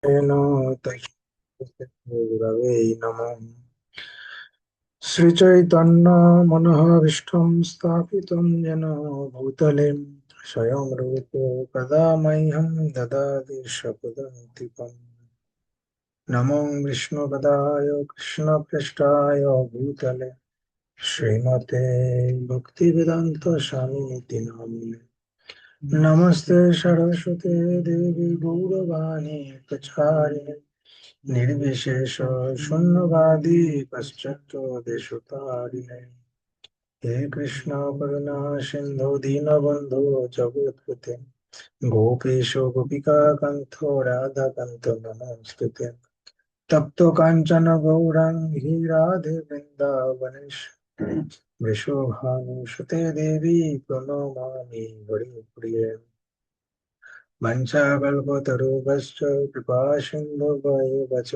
No तस्मै नमः। श्रीचैतन्य मनोभीष्टं स्थापितं येन भूतले स्वयं रूपो कदा मह्यं ददाति स्वपदान्तिकम्। नमो विष्णुपदाय कृष्णपृष्ठाय भूतले श्रीमते भक्तिवेदान्त स्वामिनिति नामिने। नमस्ते सरस्वते देवी गौरवाणी प्रचारिणे निर्विशेष शून्यवादी पश्चात्य देशतारिणे। हे कृष्ण करुणा सिंधु दीनबंधु जगत्पते गोपेश गोपिका कांतो राधा कांतो नमस्ते। तप्त कांचन गौरांगी राधे वृंदावनेश्वरी वृषभानुसुते देवी प्रणमामि हरिप्रिये। वंशाकल्पतरुभ्यश्च कृपा सिन्धुभ्येव च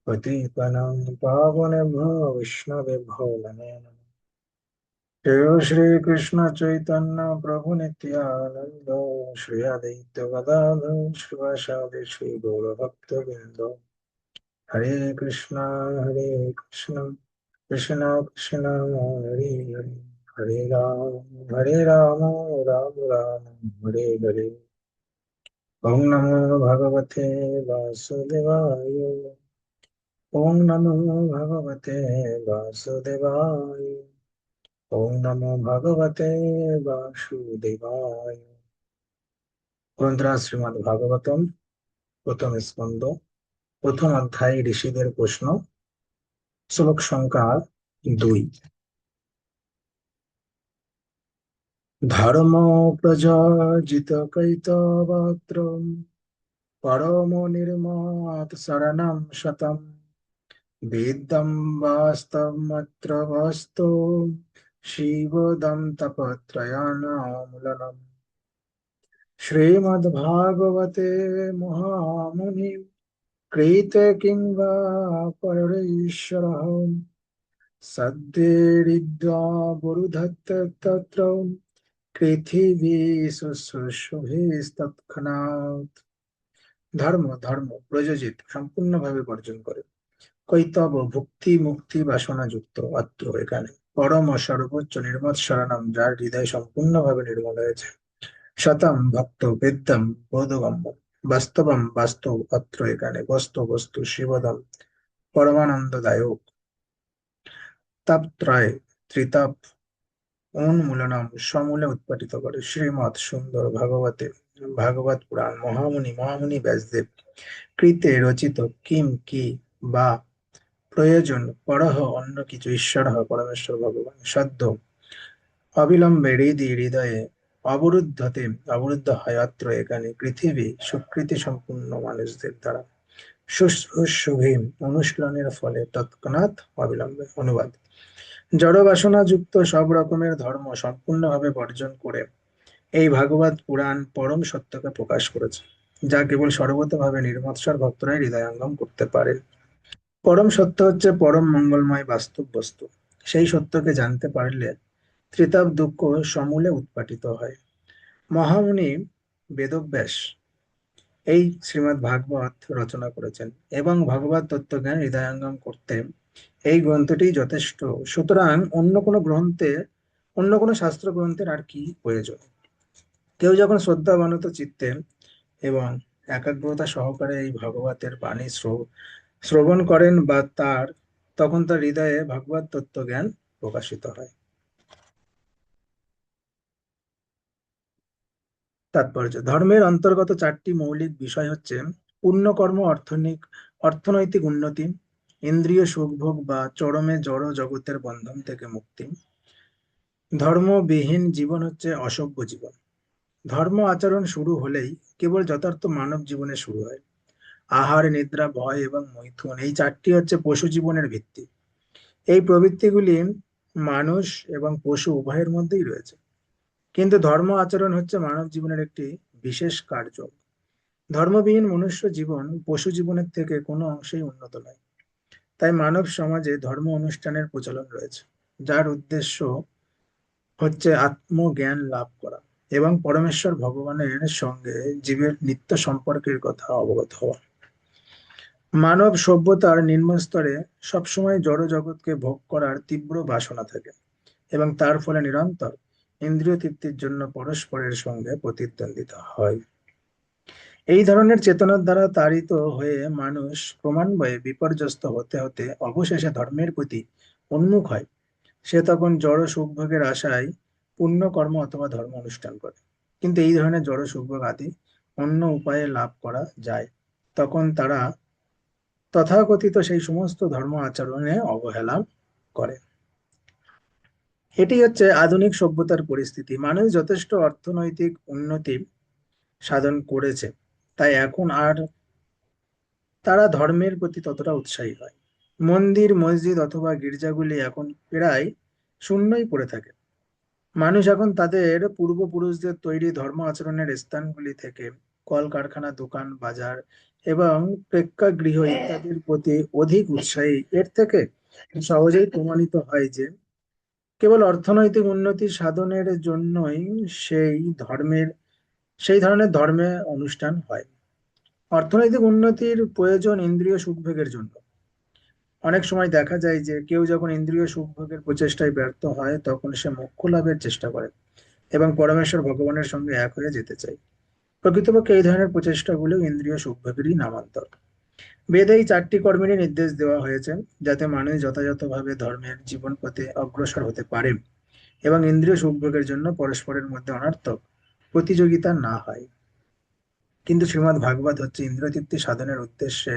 पतितानां पावनेभ्यो वैष्णवेभ्यो नमो नमः। जय श्री कृष्ण चैतन्य प्रभु नित्यानंद श्री अद्वैत गदाधर श्रीवासादि श्री गौरभक्तवृंद। हरे कृष्ण कृष्ण कृष्ण हरे हरे हरे राम राम राम हरे हरे। ओम नमो भगवते वासुदेवाय। ओम नमो भगवते वासुदेवाय। ओम नमो भगवते वासुदेवाय। গ্রন্থরাজ শ্রীমদ্ ভাগবতম প্রথম স্কন্ধ প্রথম অধ্যায় ঋষিদের প্রশ্ন শ্লোক সংখ্যা 2। ধর্ম প্রজাজিত কৈতবত্র পরম নির্মাত শরণম শতম वेदं वास्तवमत्र वस्तु शिवदं तपत्रयाणामूलनम्। श्रीमद्भागवते महामुनि कृते किं वा परमेश्वरः सद्येरिद्वावरुधत्त तत्र पृथिवी शुश्रूषुभिस्तत्क्षणात्। ধর্ম ধর্ম প্রযোজিত সম্পূর্ণভাবে বর্জন করে কৈতব ভক্তি মুক্তি বাসনা যুক্ত অত্র এখানে পরম ও সর্বোচ্চ নির্মৎ শরণম যার হৃদয় সম্পূর্ণভাবে নির্মল হয়েছে শতম ভক্ত বেদ্যম বোধগম্য বাস্তবম বাস্তব অত্র এখানে বস্তু বস্তু শিবদম পরমানন্দদায়ক তাপত্রয় ত্রিতাপ উন্মূলনম সমূলে উৎপাটিত করে শ্রীমৎ সুন্দর ভাগবতে ভাগবত পুরাণ মহামুনি মহামুনি ব্যাসদেব কৃতে রচিত কিম কি বা প্রয়োজন পরহ অন্য কিছু ঈশ্বর পরমেশ্বর ভগবান সদ্য অবিলম্বে হৃদয়ে অবরুদ্ধতে অবরুদ্ধ হয় অত্র এখানে পৃথিবী সুকৃতি সম্পূর্ণ মানুষদের দ্বারা শুশ্রূষুভি অনুশীলনের ফলে তৎক্ষণাৎ অবিলম্বে। অনুবাদ: জড় বাসনা যুক্ত সব রকমের ধর্ম সম্পূর্ণভাবে বর্জন করে এই ভাগবত পুরাণ পরম সত্যকে প্রকাশ করেছে, যা কেবল সর্বতভাবে নির্মৎসর ভক্তরাই হৃদয়ঙ্গম করতে পারে। পরম সত্য হচ্ছে পরম মঙ্গলময় বাস্তব বস্তু। সেই সত্যকে জানতে পারলে ত্রিতাপ দুঃখ সমূলে উৎপাটিত হয়। মহামুনি বেদব্যাস এই শ্রীমদ্ ভাগবত রচনা করেছেন এবং ভগবত তত্ত্বজ্ঞান হৃদয়ঙ্গম করতে এই গ্রন্থটি যথেষ্ট। সুতরাং অন্য কোনো শাস্ত্র গ্রন্থের আর কি প্রয়োজন। কেউ যখন শ্রদ্ধাবনত চিত্তে এবং একাগ্রতা সহকারে এই ভাগবতের বাণী শ্রবণ করেন বা তখন তার হৃদয়ে ভগবত তত্ত্বজ্ঞান প্রকাশিত হয়। তাৎপর্য: ধর্মের অন্তর্গত 4টি মৌলিক বিষয় হচ্ছে পুণ্যকর্ম, অর্থনৈতিক উন্নতি, ইন্দ্রিয় সুখভোগ বা চরমে জড় জগতের বন্ধন থেকে মুক্তি। ধর্মবিহীন জীবন হচ্ছে অসভ্য জীবন। ধর্ম আচরণ শুরু হলেই কেবল যথার্থ মানব জীবনে শুরু হয়। আহার, নিদ্রা, ভয় এবং মৈথুন এই 4টি হচ্ছে পশু জীবনের ভিত্তি। এই প্রবৃত্তিগুলি মানুষ এবং পশু উভয়ের মধ্যেই রয়েছে, কিন্তু ধর্ম আচরণ হচ্ছে মানব জীবনের একটি বিশেষ কার্য। ধর্মবিহীন মনুষ্য জীবন পশু জীবনের থেকে কোনো অংশেই উন্নত নয়। তাই মানব সমাজে ধর্ম অনুষ্ঠানের প্রচলন রয়েছে, যার উদ্দেশ্য হচ্ছে আত্মজ্ঞান লাভ করা এবং পরমেশ্বর ভগবানের সঙ্গে জীবের নিত্য সম্পর্কের কথা অবগত হওয়া। মানব সভ্যতার নিম্নস্তরে সবসময় জড় জগৎকে ভোগ করার তীব্র বাসনা থাকে এবং তার ফলে নিরন্তর ইন্দ্রিয় তৃপ্তির জন্য পরস্পরের সঙ্গে প্রতিদ্বন্দ্বিতা হয়। এই ধরনের চেতনার দ্বারা তাড়িত হয়ে মানুষ ক্রমান্বয়ে বিপর্যস্ত হতে হতে অবশেষে ধর্মের প্রতি উন্মুখ হয়। সে তখন জড় সুখভোগের আশায় পুণ্য কর্ম অথবা ধর্ম অনুষ্ঠান করে। কিন্তু এই ধরনের জড় সুখভোগ আদি অন্য উপায়ে লাভ করা যায়, তখন তারা তথাকথিত সেই সমস্ত ধর্ম আচরণে অবহেলা করে। এটি হচ্ছে আধুনিক সভ্যতার পরিস্থিতি। মানুষ যথেষ্ট অর্থনৈতিক উন্নতি সাধন করেছে, তাই এখন আর তারা ধর্মের প্রতি ততটা উৎসাহী নয়। মন্দির, মসজিদ অথবা গির্জাগুলি এখন প্রায় শূন্যই পড়ে থাকে। মানুষ এখন তাদের পূর্বপুরুষদের তৈরি ধর্ম আচরণের স্থানগুলি থেকে কলকারখানা, দোকান, বাজার এবং প্রেক্ষাগৃহ ইত্যাদির প্রতি অধিক উৎসাহী। এর থেকে সহজেই প্রমাণিত হয় যে কেবল অর্থনৈতিক উন্নতি সাধনের জন্যই সেই ধর্মের সেই ধরনের ধর্মে অনুষ্ঠান হয়। অর্থনৈতিক উন্নতির প্রয়োজন ইন্দ্রিয় সুখভোগের জন্য। অনেক সময় দেখা যায় যে কেউ যখন ইন্দ্রিয় সুখভোগের প্রচেষ্টায় ব্যর্থ হয়, তখন সে মোক্ষ লাভের চেষ্টা করে এবং পরমেশ্বর ভগবানের সঙ্গে এক হয়ে যেতে চায়। প্রকৃতপক্ষে এই ধরনের প্রচেষ্টাগুলো ইন্দ্রিয় সুখভোগেরই নামান্তর। বেদে এই চারটি কর্মেরই নির্দেশ দেওয়া হয়েছে, যাতে মানুষ যথাযথভাবে ধর্মের জীবন পথে অগ্রসর হতে পারে এবং ইন্দ্রিয় সুখভোগের জন্য পরস্পরের মধ্যে অনর্থক প্রতিযোগিতা না হয়। কিন্তু শ্রীমদ্ ভাগবত হচ্ছে ইন্দ্রিয়তৃপ্তি সাধনের উদ্দেশ্যে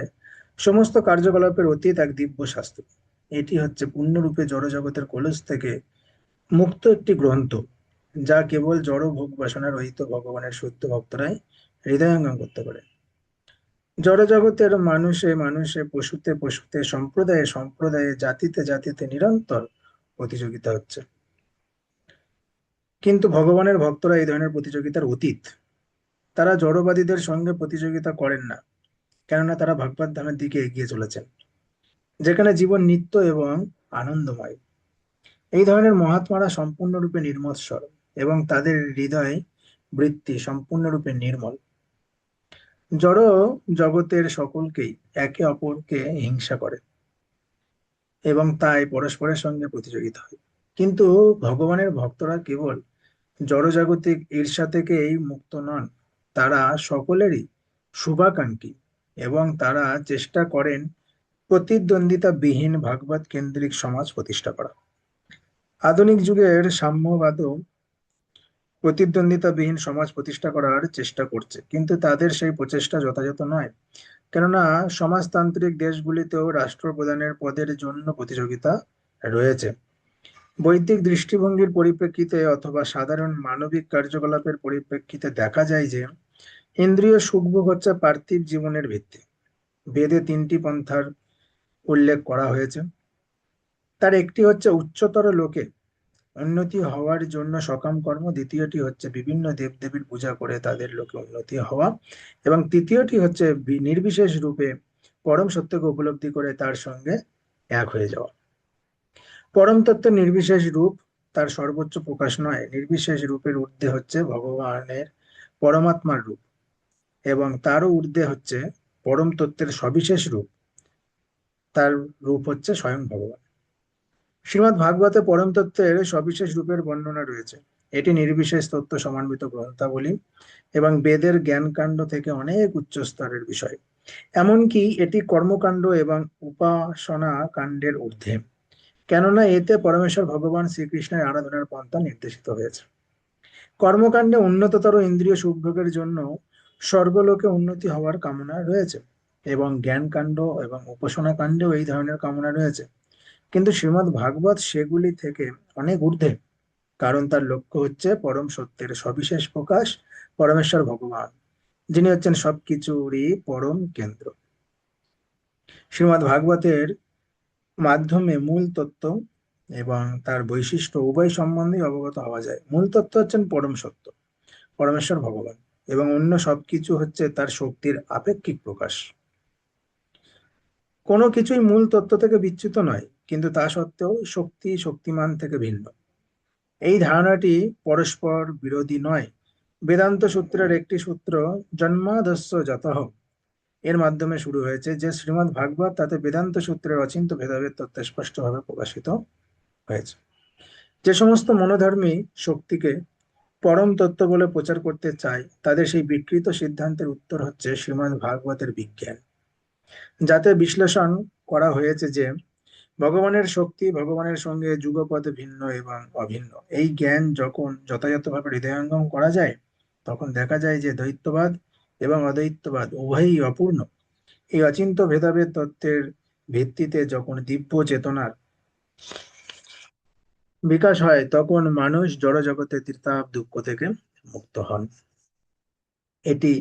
সমস্ত কার্যকলাপের অতীত এক দিব্য শাস্ত্র। এটি হচ্ছে পূর্ণরূপে জড়জগতের কলস থেকে মুক্ত একটি গ্রন্থ, যা কেবল জড় ভোগ বাসনা রহিত ভগবানের শুদ্ধ ভক্তরাই হৃদয়ঙ্গম করতে পারে। জড়জগতের মানুষে মানুষে, পশুতে পশুতে, সম্প্রদায়ে সম্প্রদায়ে, জাতিতে জাতিতে নিরন্তর প্রতিযোগিতা হচ্ছে। কিন্তু ভগবানের ভক্তরা এই ধরনের প্রতিযোগিতার অতীত। তারা জড়বাদীদের সঙ্গে প্রতিযোগিতা করেন না, কেননা তারা ভগবত ধামের দিকে এগিয়ে চলেছেন, যেখানে জীবন নিত্য এবং আনন্দময়। এই ধরনের মহাত্মারা সম্পূর্ণরূপে নির্মৎসর এবং তাদের হৃদয় বৃত্তি সম্পূর্ণরূপে নির্মল। জড় জগতের সকলকেই একে অপরকে হিংসা করে এবং তাই পরস্পরের সঙ্গে প্রতিযোগিতা হয়। কিন্তু ভগবানের ভক্তরা কেবল জড়জাগতিক ঈর্ষা থেকেই মুক্ত নন। তারা সকলেরই শুভাকাঙ্ক্ষী এবং তারা চেষ্টা করেন প্রতিদ্বন্দ্বিতা বিহীন ভাগবত কেন্দ্রিক সমাজ প্রতিষ্ঠা করা। আধুনিক যুগের সাম্যবাদও প্রতিদ্বন্দ্বিতাবিহীন সমাজ প্রতিষ্ঠা করার চেষ্টা করছে, কিন্তু তাদের সেই প্রচেষ্টা যথাযথ নয়, কেননা সমাজতান্ত্রিক দেশগুলিতেও রাষ্ট্রপ্রধানের পদের জন্য প্রতিযোগিতা রয়েছে। বৈদিক দৃষ্টিভঙ্গির পরিপ্রেক্ষিতে অথবা সাধারণ মানবিক কার্যকলাপের পরিপ্রেক্ষিতে দেখা যায় যে ইন্দ্রিয় সুখভোগ হচ্ছে পার্থিব জীবনের ভিত্তি। বেদে তিনটি পন্থার উল্লেখ করা হয়েছে। তার একটি হচ্ছে উচ্চতর লোকে উন্নতি হওয়ার জন্য সকাম কর্ম, দ্বিতীয়টি হচ্ছে বিভিন্ন দেবদেবীর পূজা করে তাদের লোকে উন্নতি হওয়া, এবং তৃতীয়টি হচ্ছে নির্বিশেষ রূপে পরম সত্যকে উপলব্ধি করে তার সঙ্গে এক হয়ে যাওয়া। পরম তত্ত্বের নির্বিশেষ রূপ তার সর্বোচ্চ প্রকাশ নয়। নির্বিশেষ রূপের ঊর্ধ্বে হচ্ছে ভগবানের পরমাত্মার রূপ এবং তারও ঊর্ধ্বে হচ্ছে পরম তত্ত্বের সবিশেষ রূপ, তার রূপ হচ্ছে স্বয়ং ভগবান। শ্রীমদ্ ভাগবতে পরম তত্ত্বের সবিশেষ রূপের বর্ণনা রয়েছে। এটি নির্বিশেষ তত্ত্ব সমন্বিত গ্রন্থাবলী এবং বেদের জ্ঞানকাণ্ড থেকে অনেক উচ্চ স্তরের বিষয়। এমনকি এটি কর্মকাণ্ড এবং উপাসনা কাণ্ডের ঊর্ধ্বে, কেননা এতে পরমেশ্বর ভগবান শ্রীকৃষ্ণের আরাধনার পন্থা নির্দেশিত হয়েছে। কর্মকাণ্ডে উন্নততর ইন্দ্রিয় সুখভোগের জন্য স্বর্গলোকে উন্নতি হওয়ার কামনা রয়েছে এবং জ্ঞানকাণ্ড এবং উপাসনা কাণ্ডেও এই ধরনের কামনা রয়েছে। কিন্তু শ্রীমদ্ ভাগবত সেগুলি থেকে অনেক ঊর্ধ্বে, কারণ তার লক্ষ্য হচ্ছে পরম সত্যের সবিশেষ প্রকাশ, পরমেশ্বর ভগবান, যিনি হচ্ছেন সবকিছুরই পরম কেন্দ্র। শ্রীমদ্ ভাগবতের মাধ্যমে মূল তত্ত্ব এবং তার বৈশিষ্ট্য উভয় সম্বন্ধে অবগত হওয়া যায়। মূল তত্ত্ব হচ্ছেন পরম সত্য, পরমেশ্বর ভগবান, এবং অন্য সবকিছু হচ্ছে তার শক্তির আপেক্ষিক প্রকাশ। কোনো কিছুই মূল তত্ত্ব থেকে বিচ্যুত নয়, কিন্তু তা সত্ত্বেও শক্তি শক্তিমান থেকে ভিন্ন। এই ধারণাটি পরস্পর বিরোধী নয়। বেদান্ত সূত্রের একটি সূত্র জন্মাদস্য জাতঃ এর মাধ্যমে শুরু হয়েছে, যে শ্রীমদ্ ভাগবত তাতে বেদান্ত সূত্রের অচিন্ত্য ভেদাভেদ তত্ত্ব স্পষ্টভাবে প্রকাশিত হয়েছে। যে সমস্ত মনোধর্মী শক্তিকে পরম তত্ত্ব বলে প্রচার করতে চায়, তাদের সেই বিকৃত সিদ্ধান্তের উত্তর হচ্ছে শ্রীমদ্ ভাগবতের বিজ্ঞান, যাতে বিশ্লেষণ করা হয়েছে যে ভগবানের শক্তি ভগবানের সঙ্গে যুগপৎ ভিন্ন এবং অভিন্ন। এই জ্ঞান যখন যথাযথভাবে হৃদয়ঙ্গম করা যায়, তখন দেখা যায় যে দ্বৈতবাদ এবং অদ্বৈতবাদ উভয়ই অপূর্ণ। এই অচিন্ত্য ভেদাভেদ তত্ত্বের ভিত্তিতে যখন দিব্য চেতনার বিকাশ হয়, তখন মানুষ জড়জগতের ত্রিতাপ দুঃখ থেকে মুক্ত হন। এটি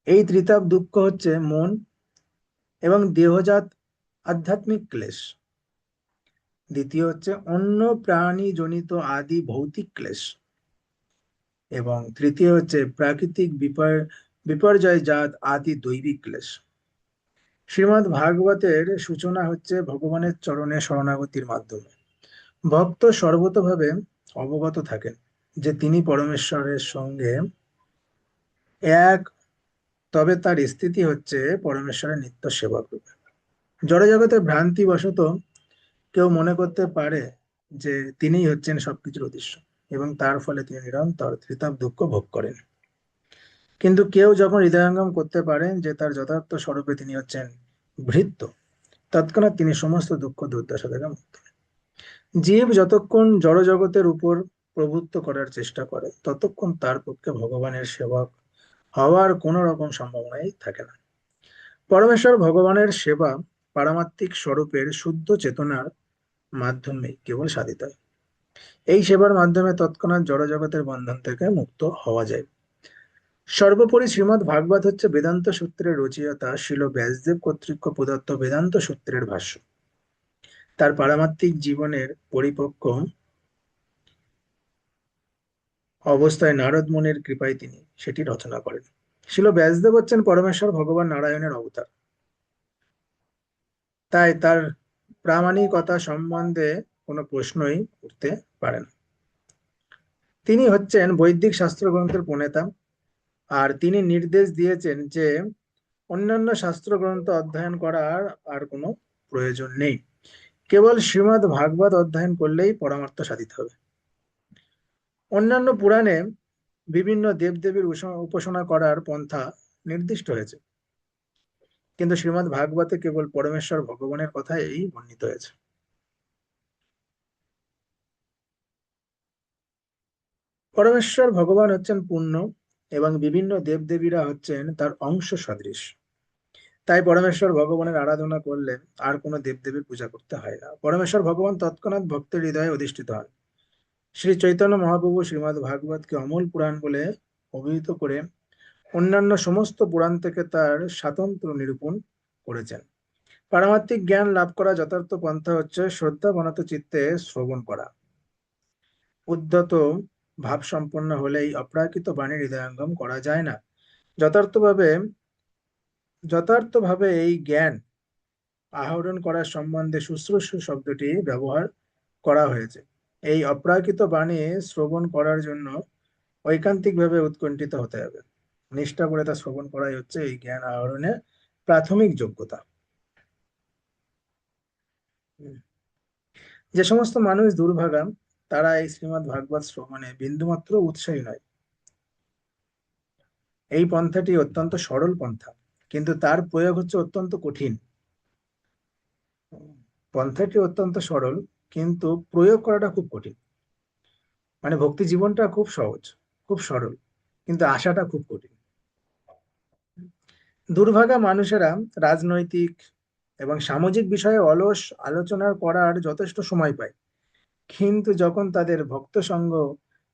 এই ত্রিতাপ দুঃখ হচ্ছে মন এবং দেহজাত আধ্যাত্মিক ক্লেশ। দ্বিতীয় হচ্ছে অন্য প্রাণী জনিত আদি ভৌতিক ক্লেশ, এবং তৃতীয় হচ্ছে প্রাকৃতিক বিপর্যয় জাত আদি দৈবিক ক্লেশ। শ্রীমদ্ ভাগবতের সূচনা হচ্ছে ভগবানের চরণে শরণাগতির মাধ্যমে। ভক্ত সর্বতোভাবে অবগত থাকেন যে তিনি পরমেশ্বরের সঙ্গে এক, তবে তার স্থিতি হচ্ছে পরমেশ্বরের নিত্য সেবা করবে। জড়জগতের ভ্রান্তি বশত কেউ মনে করতে পারে যে তিনিই হচ্ছেন সবকিছুর উদ্দেশ্য, এবং তার ফলে তিনি নিরন্তর ত্রিতাপ দুঃখ ভোগ করেন। কিন্তু কেউ যখন হৃদয়ঙ্গম করতে পারেন যে তার যথার্থ স্বরূপে তিনি হচ্ছেন ভৃত্য, তৎক্ষণাৎ তিনি সমস্ত দুঃখ দুর্দশা থেকে মুক্ত। জীব যতক্ষণ জড়জগতের উপর প্রভুত্ব করার চেষ্টা করে, ততক্ষণ তার পক্ষে ভগবানের সেবক হওয়ার কোন রকম সম্ভাবনাই থাকে না। পরমেশ্বর ভগবানের সেবা পারমাত্মিক স্বরূপের শুদ্ধ চেতনার মাধ্যমে কেবল সাধিত হয়। এই সেবার মাধ্যমে তৎক্ষণাৎ জড়জগতের বন্ধন থেকে মুক্ত হওয়া যায়। সর্বোপরি শ্রীমদ্ ভাগবত হচ্ছে বেদান্ত সূত্রের রচয়িতা শ্রীল ব্যাসদেব কর্তৃক প্রদত্ত বেদান্ত সূত্রের ভাষ্য। তার পারমাত্মিক জীবনের পরিপক্ক অবস্থায় নারদ মুনির কৃপায় তিনি সেটি রচনা করেন। শ্রীল ব্যাসদেব হচ্ছেন পরমেশ্বর ভগবান নারায়ণের অবতার, তাই তার প্রামাণিকতা সম্বন্ধে কোনো প্রশ্নই উঠতে পারে না। তিনি হচ্ছেন বৈদিক শাস্ত্র গ্রন্থের প্রণেতা, আর তিনি নির্দেশ দিয়েছেন যে অন্যান্য শাস্ত্র গ্রন্থ অধ্যয়ন করার আর কোনো প্রয়োজন নেই। কেবল শ্রীমদ্ ভাগবত অধ্যয়ন করলেই পরমার্থ সাধিত হবে। অন্যান্য পুরাণে বিভিন্ন দেবদেবীর উপাসনা করার পন্থা নির্দিষ্ট হয়েছে, কিন্তু শ্রীমদ্ ভাগবতে কেবল পরমেশ্বর ভগবানের কথাই বর্ণিত হয়েছে। পরমেশ্বর ভগবান হচ্ছেন পূর্ণ, এবং বিভিন্ন দেবদেবীরা হচ্ছেন তার অংশ সদৃশ। তাই পরমেশ্বর ভগবানের আরাধনা করলে আর কোনো দেবদেবীর পূজা করতে হয় না। পরমেশ্বর ভগবান তৎক্ষণাৎ ভক্তের হৃদয়ে অধিষ্ঠিত হন। শ্রী চৈতন্য মহাপ্রভু শ্রীমদ্ ভাগবতকে অমূল পুরাণ বলে অভিহিত করে অন্যান্য সমস্ত পুরাণ থেকে তার স্বাতন্ত্র্য নিরূপণ করেছেন। পারমাত্মিক জ্ঞান লাভ করা যথার্থ পন্থা হচ্ছে শ্রদ্ধাবনত চিত্তে শ্রবণ করা। উদ্ধত ভাব সম্পন্ন হলে এই অপ্রাকৃত বাণীর হৃদয়ঙ্গম করা যায় না। যথার্থভাবে যথার্থভাবে এই জ্ঞান আহরণ করার সম্বন্ধে শুশ্রূষা শব্দটি ব্যবহার করা হয়েছে। এই অপ্রাকৃত বাণী শ্রবণ করার জন্য ঐকান্তিকভাবে উৎকণ্ঠিত হতে হবে। নিষ্ঠা করে তা শ্রবণ করাই হচ্ছে এই জ্ঞান আহরণের প্রাথমিক যোগ্যতা। যে সমস্ত মানুষ দুর্ভাগা, তারা এই শ্রীমদ্ ভাগবত শ্রবণে বিন্দুমাত্র উৎসাহী নয়। এই পন্থাটি অত্যন্ত সরল পন্থা, কিন্তু তার প্রয়োগ হচ্ছে অত্যন্ত কঠিন। পন্থাটি অত্যন্ত সরল, কিন্তু প্রয়োগ করাটা খুব কঠিন। মানে ভক্তি জীবনটা খুব সহজ, খুব সরল, কিন্তু আশাটা খুব কঠিন। দুর্ভাগা মানুষেরা রাজনৈতিক এবং সামাজিক বিষয়ে অলস আলোচনা করার যথেষ্ট সময় পায়, কিন্তু যখন তাদের ভক্ত সঙ্গ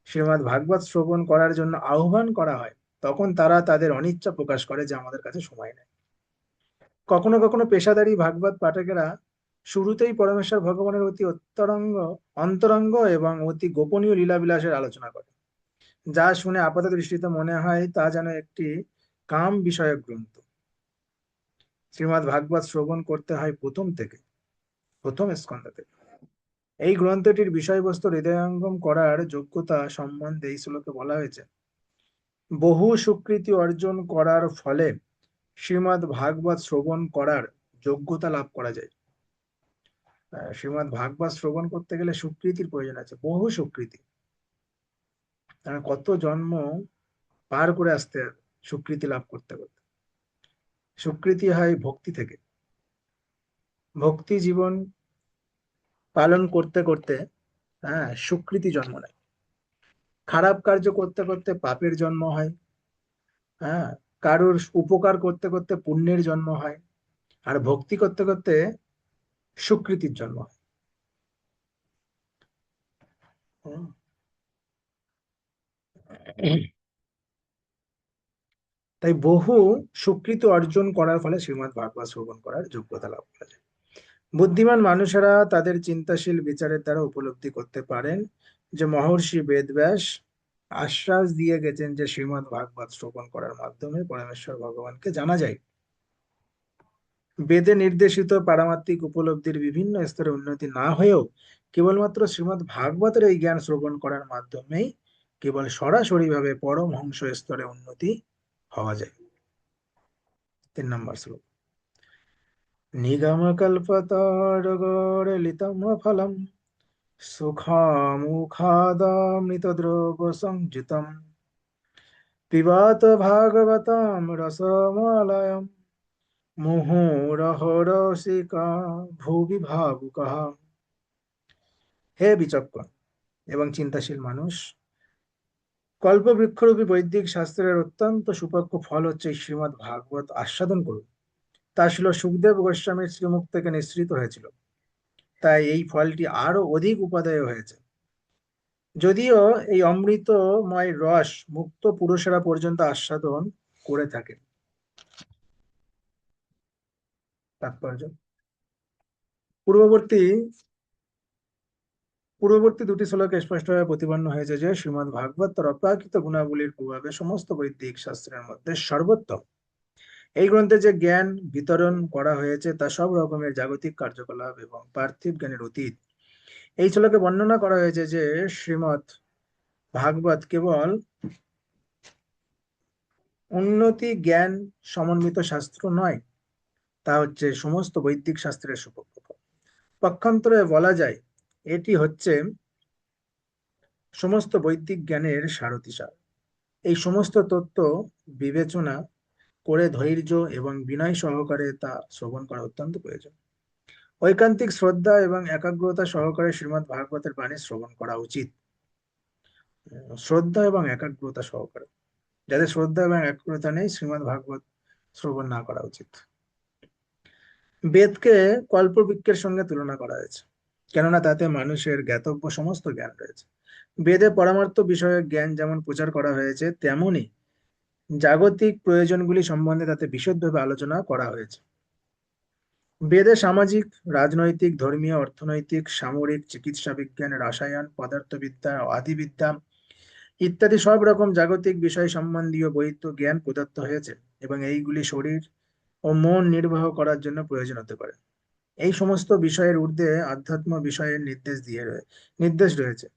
শ্রীমদ্ ভাগবত শ্রবণ করার জন্য আহ্বান করা হয়, তখন তারা তাদের অনিচ্ছা প্রকাশ করে যে আমাদের কাছে সময় নেই। কখনো কখনো পেশাদারী ভাগবত পাঠকেরা শুরুতেই পরমেশ্বর ভগবানের অতি অন্তরঙ্গ এবং অতি গোপনীয় লীলাবিলাসের আলোচনা করে, যা শুনে আপাত দৃষ্টিতে মনে হয় তা যেন একটি কাম বিষয়ক গ্রন্থ। শ্রীমদ্ ভাগবত শ্রবণ করতে হয় প্রথম স্কন্ধ থেকে। এই গ্রন্থটির বিষয়বস্তু হৃদয়ঙ্গম করার যোগ্যতা সম্বন্ধে এই শ্লোকে বলা হয়েছে, বহু স্বীকৃতি অর্জন করার ফলে শ্রীমদ্ ভাগবত শ্রবণ করার যোগ্যতা লাভ করা যায়? শ্রীমদ্ ভাগবত শ্রবণ করতে গেলে সুকৃতির প্রয়োজন আছে, বহু সুকৃতি। কত জন্ম পার করে আসতে হবে সুকৃতি লাভ করতে করতে। সুকৃতি হয় ভক্তি থেকে। ভক্তি জীবন পালন করতে করতে সুকৃতি জন্ম নেয়। খারাপ কার্য করতে করতে পাপের জন্ম হয়। হ্যাঁ, কারোর উপকার করতে করতে পুণ্যের জন্ম হয়। আর ভক্তি করতে করতে সুকৃতির জন্ম হয়। হুম। তাই বহু সুকৃতি অর্জন করার ফলে শ্রীমদ্ ভাগবত শ্রবণ করার যোগ্যতা লাভ করা যায়। বুদ্ধিমান মানুষেরা তাদের চিন্তাশীল বিচারের দ্বারা উপলব্ধি করতে পারেন যে মহর্ষি বেদব্যাস আশ্বাস দিয়ে গেছেন যে শ্রীমদ্ ভাগবত শ্রবণ করার মাধ্যমে পরমেশ্বর ভগবানকে জানা যায়। বেদে নির্দেশিত পারমাত্মিক উপলব্ধির বিভিন্ন স্তরে উন্নতি না হয়েও কেবলমাত্র শ্রীমদ্ ভাগবতের এই জ্ঞান শ্রবণ করার মাধ্যমেই কেবল সরাসরি ভাবে পরমহংস স্তরে উন্নতি হওয়া যায়। 3 নম্বর শ্লোক। নিগম কল্পতরুগলিতম ফলম সুখামুখাদমৃতদ্রব সংযুতম পিবাত ভাগবতম রসমলয়ম মুহুরহরসিকা ভুবি ভাবুকঃ। হে বিচক্ষণ এবং চিন্তাশীল মানুষ, কল্পবৃক্ষরূপী বৈদিক শাস্ত্রের অত্যন্ত সুপক্ষ ফল হচ্ছে এই শ্রীমদ্ ভাগবত আস্বাদন করুন। তা ছিল সুখদেব গোস্বামীর শ্রীমুখ থেকে নিঃসৃত হয়েছিল। তাই এই ফলটি আরো অধিক উপাদেয় হয়েছে। যদিও এই অমৃতময় রস মুক্ত পুরুষেরা পর্যন্ত আস্বাদন করে থাকে। তাৎপর্য। পূর্ববর্তী পূর্ববর্তী দুটি শ্লোকে স্পষ্টভাবে প্রতিপন্ন হয়েছে যে শ্রীমদ্ ভাগবত তার অপ্রাকৃত গুণাবলীর প্রভাবে সমস্ত বৈদিক শাস্ত্রের মধ্যে সর্বোত্তম। এই গ্রন্থে যে জ্ঞান বিতরণ করা হয়েছে তা সব রকমের জাগতিক কার্যকলাপ এবং পার্থিব জ্ঞানের অতীত। এই শ্লোকে বর্ণনা করা হয়েছে যে শ্রীমদ্ ভাগবত কেবল উন্নতি জ্ঞান সমন্বিত শাস্ত্র নয়, তা হচ্ছে সমস্ত বৈদিক শাস্ত্রের সুপক্ষ। পক্ষান্তরে বলা যায় এটি হচ্ছে সমস্ত বৈদিক জ্ঞানের সারথিসার। এই সমস্ত তত্ত্ব বিবেচনা করে ধৈর্য এবং বিনয় সহকারে তা শ্রবণ করা অত্যন্ত প্রয়োজন। ঐকান্তিক শ্রদ্ধা এবং একাগ্রতা সহকারে শ্রীমদ্ ভাগবতের বাণী শ্রবণ করা উচিত। শ্রদ্ধা এবং একাগ্রতা সহকারে, যাদের শ্রদ্ধা এবং একাগ্রতা নেই শ্রীমদ্ ভাগবত শ্রবণ না করা উচিত। বেদকে কল্পবৃক্ষের সঙ্গে তুলনা করা হয়েছে, কেননা তাতে মানুষের জ্ঞাতব্য সমস্ত জ্ঞান রয়েছে। বেদে পরমার্থ বিষয়ক জ্ঞান যেমন প্রচার করা হয়েছে, তেমনি জাগতিক প্রয়োজনগুলি সম্বন্ধে তাতে বিশদভাবে আলোচনা করা হয়েছে। বেদে সামাজিক, রাজনৈতিক, ধর্মীয়, অর্থনৈতিক, সামরিক, চিকিৎসা বিজ্ঞান, রসায়ন, পদার্থবিদ্যা, আদিবিদ্যা ইত্যাদি সব রকম জাগতিক বিষয় সম্বন্ধীয় বৈধ জ্ঞান প্রদত্ত হয়েছে এবং এইগুলি শরীর ও মন নির্বাহ করার জন্য প্রয়োজন হতে পারে। এই সমস্ত বিষয়ের ঊর্ধ্বে আধ্যাত্ম বিষয়ের নির্দেশ রয়েছে।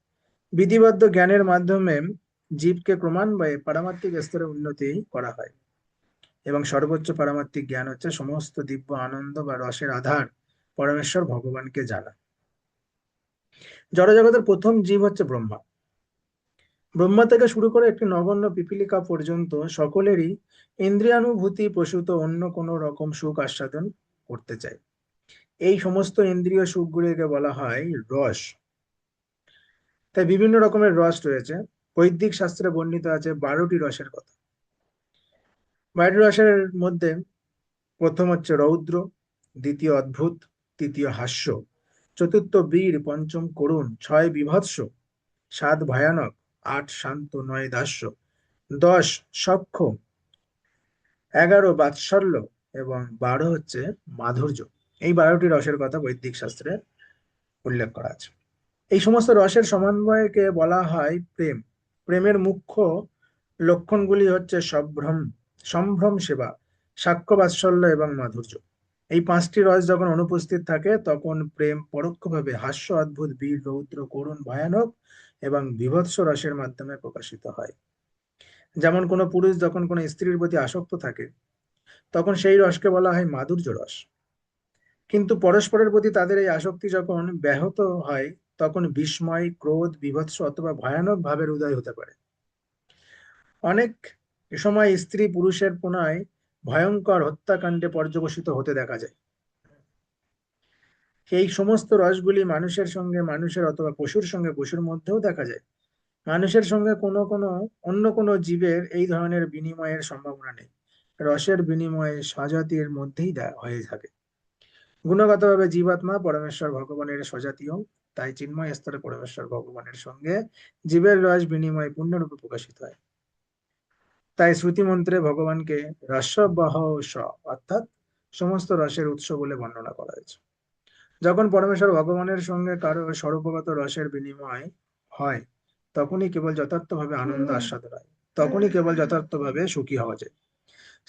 বিধিবদ্ধ জ্ঞানের মাধ্যমে জীবকে ক্রমান্বয়ে পারমাত্মিক স্তরে উন্নতি করা হয় এবং সর্বোচ্চ পারমাত্মিক জ্ঞান হচ্ছে সমস্ত দিব্য আনন্দ বা রসের আধার পরমেশ্বর ভগবানকে জানা। জড়জগতের প্রথম জীব হচ্ছে ব্রহ্মা। ব্রহ্মা থেকে শুরু করে একটি নগণ্য পিপীলিকা পর্যন্ত সকলেরই ইন্দ্রিয়ানুভূতি প্রসূত অন্য কোনো রকম সুখ আস্বাদন করতে চায়। এই সমস্ত ইন্দ্রিয় সুখগুলিকে বলা হয় রস। তাই বিভিন্ন রকমের রস রয়েছে। বৈদিক শাস্ত্রে বর্ণিত আছে 12টি রসের কথা। 12টি রসের মধ্যে প্রথম হচ্ছে রৌদ্র, দ্বিতীয় অদ্ভুত, তৃতীয় হাস্য, চতুর্থ বীর, পঞ্চম করুণ, 6 বীভৎস, 7 ভয়ানক, 8 শান্ত, 9 দাস্য, 10 সখ্য, 11 বাৎসল্য এবং 12 হচ্ছে মাধুর্য। এই 12টি রসের কথা বৈদিক শাস্ত্রে উল্লেখ করা আছে। এই সমস্ত রসের সমন্বয়কে বলা হয় প্রেম। প্রেমের মুখ্য লক্ষণগুলি হচ্ছে সম্ভ্রম সেবা, সাক্ষ্য বাৎসল্য এবং মাধুর্য। এই 5টি রস যখন অনুপস্থিত থাকে তখন প্রেম পরোক্ষভাবে হাস্য, অদ্ভুত, বীর, রৌদ্র, করুণ, ভয়ানক এবং বীভৎস রসের মাধ্যমে প্রকাশিত হয়। যেমন কোনো পুরুষ যখন কোনো স্ত্রীর প্রতি আসক্ত থাকে তখন সেই রসকে বলা হয় মাধুর্য রস। কিন্তু পরস্পরের প্রতি তাদের এই আসক্তি যখন ব্যাহত হয়, তখন বিস্ময়, ক্রোধ, বীভৎস অথবা ভয়ানক ভাবের উদয় হতে পারে। অনেক সময় স্ত্রী পুরুষের প্রণয় ভয়ঙ্কর হত্যাকাণ্ডে পর্যবসিত হতে দেখা যায়। এই সমস্ত রসগুলি মানুষের সঙ্গে মানুষের অথবা পশুর সঙ্গে পশুর মধ্যেও দেখা যায়। মানুষের সঙ্গে অন্য কোনো জীবের এই ধরনের বিনিময়ের সম্ভাবনা নেই। রসের বিনিময়ে স্বজাতির মধ্যেই হয়ে থাকে। গুণগতভাবে জীবাত্মা পরমেশ্বর ভগবানের স্বজাতীয়, তাই চিন্ময় স্তরে পরমেশ্বর ভগবানের সঙ্গে জীবের রস বিনিময় পূর্ণরূপে প্রকাশিত হয়। তাই শ্রুতি মন্ত্রে ভগবানকে রসবহ স, অর্থাৎ সমস্ত রসের উৎস বলে বর্ণনা করা হয়েছে। যখন পরমেশ্বর ভগবানের সঙ্গে কারো স্বরূপগত রসের বিনিময় হয়, তখনই কেবল যথার্থভাবে আনন্দ আস্বাদন হয়, তখনই কেবল যথার্থভাবে সুখী হওয়া যায়।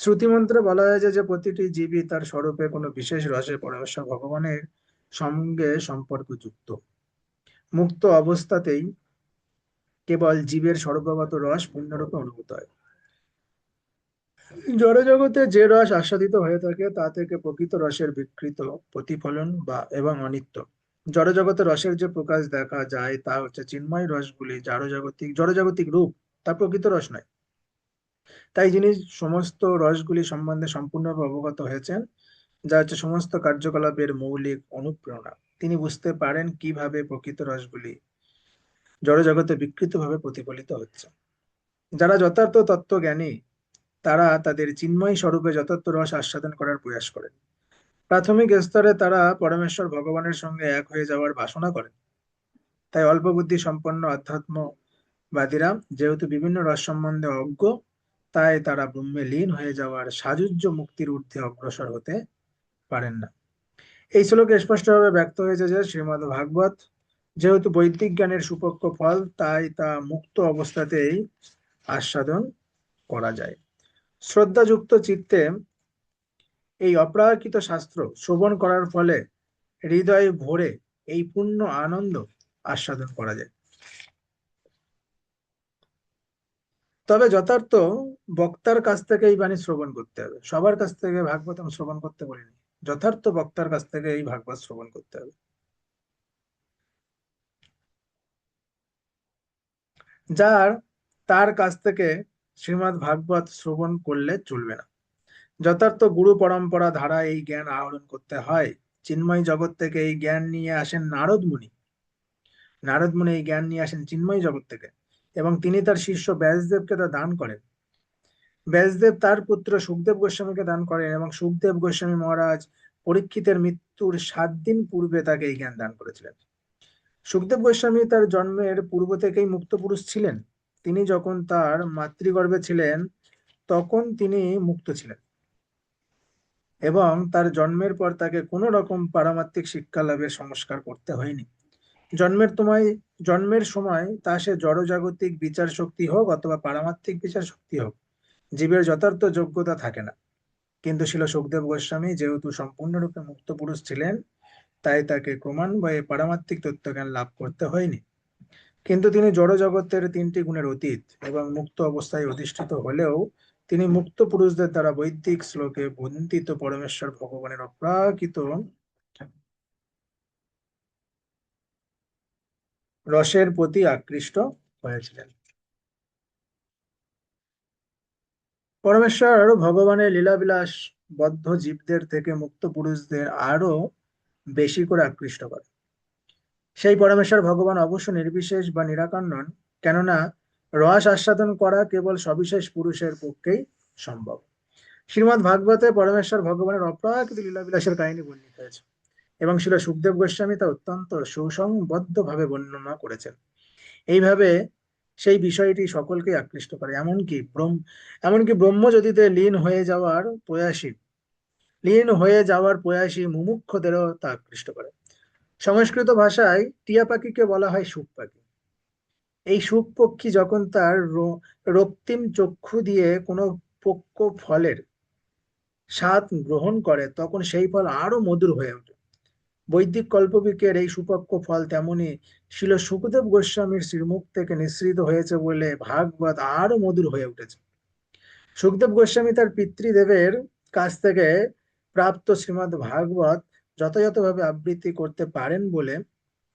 শ্রুতিমন্ত্রে বলা হয়েছে যে প্রতিটি জীবই তার স্বরূপে কোনো বিশেষ রসে পরমেশ্বর ভগবানের সঙ্গে সম্পর্কযুক্ত। মুক্ত অবস্থাতেই কেবল জীবের স্বরূপগত রস পূর্ণরূপে অনুভূত হয়। জড়জগতে যে রস আস্বাদিত হয়ে থাকে তা থেকে প্রকৃত রসের বিকৃত প্রতিফলন বা এবং অনিত্য। জড়জগতে রসের যে প্রকাশ দেখা যায় তা হচ্ছে চিন্ময় রসগুলি জড়জাগতিক রূপ, তা প্রকৃত রস নয়। তাই যিনি সমস্ত রসগুলি সম্বন্ধে সম্পূর্ণভাবে অবগত হয়েছেন, যা হচ্ছে সমস্ত কার্যকলাপের মৌলিক অনুপ্রেরণা, তিনি বুঝতে পারেন কিভাবে প্রকৃত রসগুলি জড়জগতে বিকৃতভাবে প্রতিফলিত হচ্ছে। যারা যথার্থ তত্ত্বজ্ঞানী, তারা তাদের চিন্ময় স্বরূপে যথার্থ রস আস্বাদন করার প্রয়াস করেন। প্রাথমিক স্তরে তারা পরমেশ্বর ভগবানের সঙ্গে এক হয়ে যাওয়ার বাসনা করেন। তাই অল্প বুদ্ধি সম্পন্ন অধ্যাত্মবাদীরা যেহেতু বিভিন্ন রস সম্বন্ধে অজ্ঞ, তাই তারা ব্রহ্মে লীন হয়ে যাওয়ার সাযুজ্য মুক্তির ঊর্ধ্বে অগ্রসর হতে পারেন না। এই শ্লোকে স্পষ্টভাবে ব্যক্ত হয়েছে যে শ্রীমদ্ ভাগবত যেহেতু বৈদিক জ্ঞানের সুপক্ষ ফল, তাই তা মুক্ত অবস্থাতেই আস্বাদন করা যায়। শ্রদ্ধাযুক্ত চিত্তে এই অপ্রাকৃত শাস্ত্র শ্রবণ করার ফলে হৃদয় ভরে এই পূর্ণ আনন্দ আস্বাদন করা যায়। তবে যথার্থ বক্তার কাছ থেকে এই বাণী শ্রবণ করতে হবে। সবার কাছ থেকে ভাগবত শ্রবণ করতে বলিনি, যথার্থ বক্তার কাছ থেকে এই ভাগবত শ্রবণ করতে হবে। যার তার কাছ থেকে শ্রীমদ্ ভাগবত শ্রবণ করলে চলবে না। যথার্থ গুরু পরম্পরা ধারা এই জ্ঞান আহরণ করতে হয়। চিন্ময় জগৎ থেকে এই জ্ঞান নিয়ে আসেন নারদ মুনি। নারদ মুনি এই জ্ঞান নিয়ে আসেন চিন্ময় জগৎ থেকে, এবং তিনি তার শিষ্য ব্যাসদেবকে তা দান করেন। ব্যাসদেব তার পুত্র সুখদেব গোস্বামীকে দান করেন, এবং সুখদেব গোস্বামী মহারাজ পরীক্ষিতের মৃত্যুর 7 দিন পূর্বে তাকে এই জ্ঞান দান করেছিলেন। সুখদেব গোস্বামী তার জন্মের পূর্ব থেকেই মুক্ত পুরুষ ছিলেন। তিনি যখন তার মাতৃগর্ভে ছিলেন, তখন তিনি মুক্ত ছিলেন, এবং তার জন্মের পর তাকে কোনো রকম পারমার্থিক শিক্ষা লাভের সংস্কার করতে হয়নি। জন্মের সময় তা সে জড়জাগতিক বিচার শক্তি হোক অথবা পারমার্থিক বিচার শক্তি হোক, জীবের যথার্থ যোগ্যতা থাকে না। কিন্তু ছিল সুখদেব গোস্বামী যেহেতু সম্পূর্ণরূপে মুক্ত পুরুষ ছিলেন, তাই তাকে ক্রমান্বয়ে পারমার্থিক তত্ত্বজ্ঞান লাভ করতে হয়নি। কিন্তু তিনি জড়জগতের 3টি গুণের অতীত এবং মুক্ত অবস্থায় অধিষ্ঠিত হলেও তিনি মুক্ত পুরুষদের দ্বারা বৈদিক শ্লোকে বন্দিত পরমেশ্বর ভগবানের অপ্রাকৃত রসের প্রতি আকৃষ্ট হয়েছিলেন। পরমেশ্বর ভগবানের লীলাবিলাস বদ্ধ জীবদের থেকে মুক্ত পুরুষদের আরো বেশি করে আকৃষ্ট করে। সেই পরমেশ্বর ভগবান অবশ্য নির্বিশেষ বা নিরাকার নন, কেননা রস আস্বাদন করা কেবল সবিশেষ পুরুষের পক্ষেই সম্ভব। শ্রীমদ্ ভাগবতে পরমেশ্বর ভগবানের অপ্রাকৃত লীলাবিলাসের কাহিনী বর্ণিত হয়েছে, এবং শিল সুখদেব গোস্বামী তা অত্যন্ত সুসংবদ্ধ ভাবে বর্ণনা করেছেন। এইভাবে সেই বিষয়টি সকলকে আকৃষ্ট করে, এমনকি ব্রহ্মজ্যোতিতে লীন হয়ে যাওয়ার প্রয়াসী মুমুক্ষুদেরও তা আকৃষ্ট করে। সংস্কৃত ভাষায় টিয়া পাখিকে বলা হয় সুখ পাখি। এই সুখ পক্ষী যখন তার রক্তিম চক্ষু দিয়ে কোনো পক্ষ ফলের স্বাদ গ্রহণ করে, তখন সেই ফল আরো মধুর হয়ে ওঠে। বৈদিক কল্পবৃক্ষের এই সুপক্ষ ফল তেমনি শিল সুখদেব গোস্বামীর শ্রীমুখ থেকে নিঃসৃত হয়েছে বলে ভাগবত আরো মধুর হয়ে উঠেছে। সুখদেব গোস্বামী তার পিতৃদেবের কাছ থেকে প্রাপ্ত শ্রীমদ্ ভাগবত যথাযথভাবে আবৃত্তি করতে পারেন বলে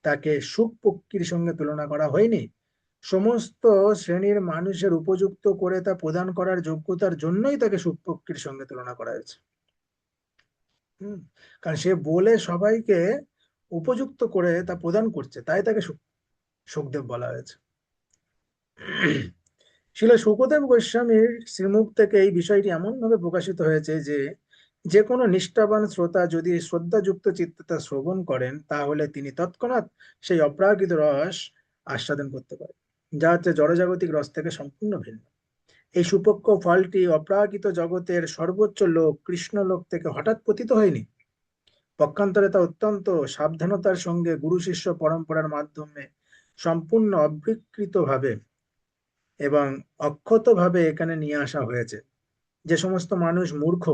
তাকে সুখ পক্ষীর সঙ্গে তুলনা করা হয়নি। সমস্ত শ্রেণীর মানুষের উপযুক্ত করে তা প্রদান করার যোগ্যতার জন্যই তাকে সুখ পক্ষীর সঙ্গে তুলনা করা হয়েছে। কারণ সে বলে সবাইকে উপযুক্ত করে তা প্রদান করছে, তাই তাকে সুখদেব বলা হয়েছে। শিল শুকদেব গোস্বামীর শ্রীমুখ থেকে এই বিষয়টি এমন ভাবে প্রকাশিত হয়েছে যে যে কোনো নিষ্ঠাবান শ্রোতা যদি শ্রদ্ধাযুক্ত চিত্তে তা শ্রবণ করেন তাহলে তিনি তৎক্ষণাৎ সেই অপ্রাকৃত রস আস্বাদন করতে পারেন, যা হচ্ছে জড়জাগতিক রস থেকে সম্পূর্ণ ভিন্ন। এই সুপক্ষ ফলটি অপ্রাকৃত জগতের সর্বোচ্চ লোক কৃষ্ণলোক থেকে হঠাৎ পতিত হয়নি। পক্ষান্তরে তা অত্যন্ত সাবধানতার সঙ্গে গুরু শিষ্য পরম্পরার মাধ্যমে সম্পূর্ণ অবিকৃত ভাবে এবং অক্ষত ভাবে এখানে নিয়ে আসা হয়েছে। যে সমস্ত মানুষ মূর্খ,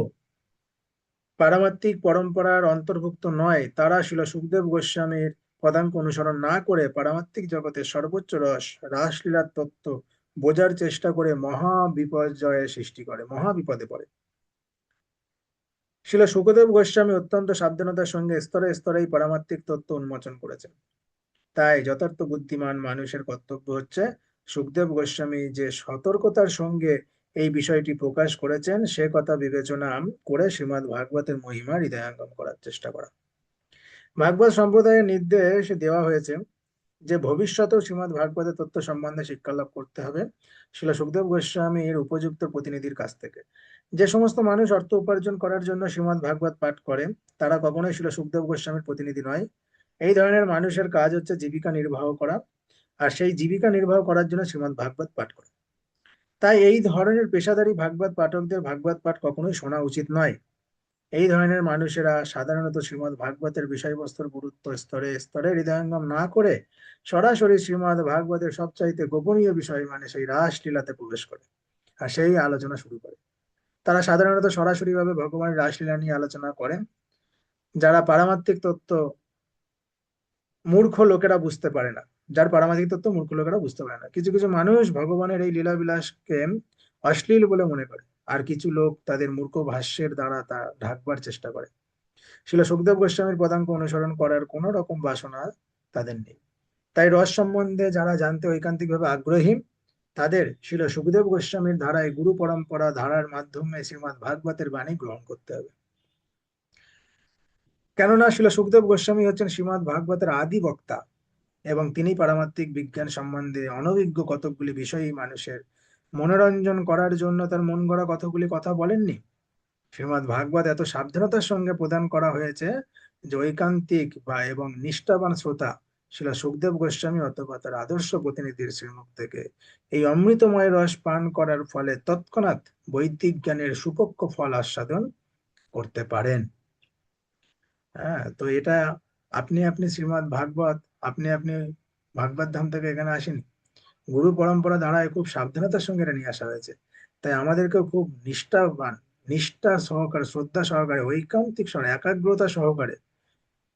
পারমাত্মিক পরম্পরার অন্তর্ভুক্ত নয়, তারা শিল সুখদেব গোস্বামীর পদাঙ্ক অনুসরণ না করে পারমাত্মিক জগতের সর্বোচ্চ রস রাসলীলার তত্ত্ব বোঝার চেষ্টা করে মহা বিপর্যয়ের সৃষ্টি করে, মহা বিপদে পড়ে। শিল সুখদেব গোস্বামী অত্যন্ত সাবধানতার সঙ্গে স্তরে স্তরে এই পারমাত্মিক তত্ত্ব উন্মোচন করেছেন। তাই যথার্থ বুদ্ধিমান মানুষের কর্তব্য হচ্ছে সুখদেব গোস্বামী যে সতর্কতার সঙ্গে এই বিষয়টি প্রকাশ করেছেন সে কথা বিবেচনা করে শ্রীমদ্ ভাগবতের মহিমা হৃদয়ঙ্গম করার চেষ্টা করা। ভাগবত সম্প্রদায়ের নির্দেশ দেওয়া হয়েছে যে ভবিষ্যতেও শ্রীমদ্ ভাগবতের তত্ত্ব সম্বন্ধে শিক্ষা লাভ করতে হবে শিল সুখদেব গোস্বামীর উপযুক্ত প্রতিনিধির কাছ থেকে। যে সমস্ত মানুষ অর্থ উপার্জন করার জন্য শ্রীমদ্ ভাগবত পাঠ করে তারা কখনোই শিল সুখদেব গোস্বামীর প্রতিনিধি নয়। এই ধরনের মানুষের কাজ হচ্ছে জীবিকা নির্বাহ করা, আর সেই জীবিকা নির্বাহ করার জন্য শ্রীমদ্ ভাগবত পাঠ করে। তাই এই ধরনের পেশাদারী ভাগবত পাঠকদের ভাগবত পাঠ কখনোই শোনা উচিত নয়। এই ধরনের মানুষেরা সাধারণত শ্রীমদ্ ভাগবতের বিষয়বস্তুর গুরুত্ব স্তরে স্তরে হৃদয়ঙ্গম না করে সরাসরি শ্রীমদ্ ভাগবতের সবচাইতে গোপনীয় বিষয় মানে সেই রাসলীলাতে প্রবেশ করে আর সেই আলোচনা শুরু করে। তারা সাধারণত সরাসরি ভাবে ভগবানের রাসলীলা নিয়ে আলোচনা করেন, যারা পারমাত্মিক তত্ত্ব মূর্খ লোকেরা বুঝতে পারে না, যার পারমাত্মিক তত্ত্ব মূর্খ লোকেরা বুঝতে পারে না। কিছু কিছু মানুষ ভগবানের এই লীলা বিলাসকে অশ্লীল বলে মনে করে, আর কিছু লোক তাদের মূর্খ ভাষ্যের দ্বারা তা ঢাকবার চেষ্টা করে। শিল সুখদেব গোস্বামীর পদাঙ্ক অনুসরণ করার কোন রকম বাসনা তাদের নেই। তাই রস সম্বন্ধে যারা জানতে ঐকান্তিক ভাবে আগ্রহী তাদের শিল সুখদেব গোস্বামীর ধারায় গুরু পরম্পরা ধারার মাধ্যমে শ্রীমদ্ ভাগবতের বাণী গ্রহণ করতে হবে। কেননা শিল সুখদেব গোস্বামী হচ্ছেন শ্রীমদ্ ভাগবতের আদি বক্তা এবং তিনি পারমাত্মিক বিজ্ঞান সম্বন্ধে অনভিজ্ঞ কতকগুলি বিষয়ী মানুষের মনোরঞ্জন করার জন্য তার মন গড়া কতগুলি কথা বলেননি। শ্রীমদ্ ভাগবত এত সাবধানতার সঙ্গে প্রদান করা হয়েছে যে ঐকান্তিক বা এবং নিষ্ঠাবান শ্রোতা শিল সুখদেব গোস্বামী অথবা তার আদর্শ প্রতিনিধির শ্রীমুখ থেকে এই অমৃতময় রস পান করার ফলে তৎক্ষণাৎ বৈদিক জ্ঞানের সুপক্ষ ফল আস্বাদন করতে পারেন। হ্যাঁ, তো এটা আপনি আপনি শ্রীমদ্ ভাগবত আপনি আপনি ভাগবত ধাম থেকে এখানে আসেনি, গুরু পরম্পরা ধারায় খুব সাবধানতার সঙ্গে এটা নিয়ে আসা হয়েছে। তাই আমাদেরকেও খুব নিষ্ঠাবান, নিষ্ঠা সহকারে, শ্রদ্ধা সহকারে, ঐকান্তিক স্বরে, একাগ্রতা সহকারে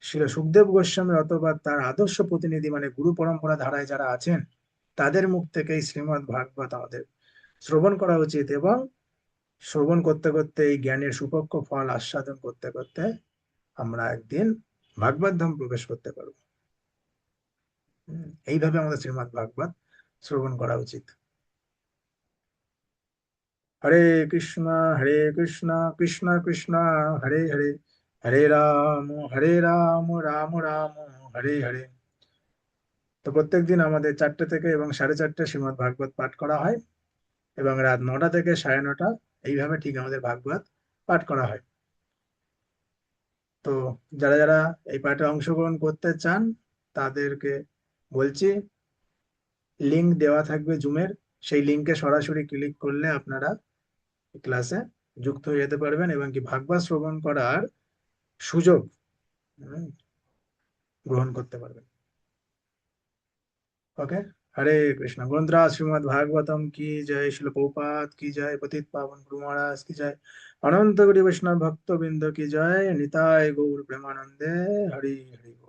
শিল সুখদেব গোস্বামী অথবা তার আদর্শ প্রতিনিধি মানে গুরু পরম্পরা ধারায় যারা আছেন তাদের মুখ থেকে এই শ্রীমদ্ ভাগবত আমাদের শ্রবণ করা উচিত এবং শ্রবণ করতে করতে এই জ্ঞানের সুপক্ষ ফল আস্বাদন করতে করতে আমরা একদিন ভাগবত ধাম প্রবেশ করতে পারবো। এইভাবে আমাদের শ্রীমদ্ ভাগবত শ্রবণ করা উচিত। হরে কৃষ্ণ হরে কৃষ্ণ কৃষ্ণ কৃষ্ণ হরে হরে, হরে রাম রাম রাম হরে হরে। তো প্রত্যেকদিন আমাদের 4টে থেকে এবং 4:30 শ্রীমদ্ ভাগবত পাঠ করা হয় এবং রাত 9টা থেকে 9:30 এইভাবে ঠিক আমাদের ভাগবত পাঠ করা হয়। তো যারা যারা এই পাঠে অংশগ্রহণ করতে চান তাদেরকে বলছি লিংক দেওয়া থাকবে জুমের, সেই লিংকে সরাসরি ক্লিক করলে আপনারা ক্লাসে যুক্ত হয়ে যেতে পারবেন এবং কি ভাগবত শ্রবণ করার সুযোগ উম, গ্রহণ করতে পারবেন। ओके। हरे कृष्ण। ग्रंथराज श्रीमद् भागवतम की जय, श्रील प्रभुपाद की जय, पतित पावन गुरु महाराज की जय, अनंत कोटि वैष्णव भक्त बिंद की जय, निताय गौर प्रेमानंदे। हरि हरि।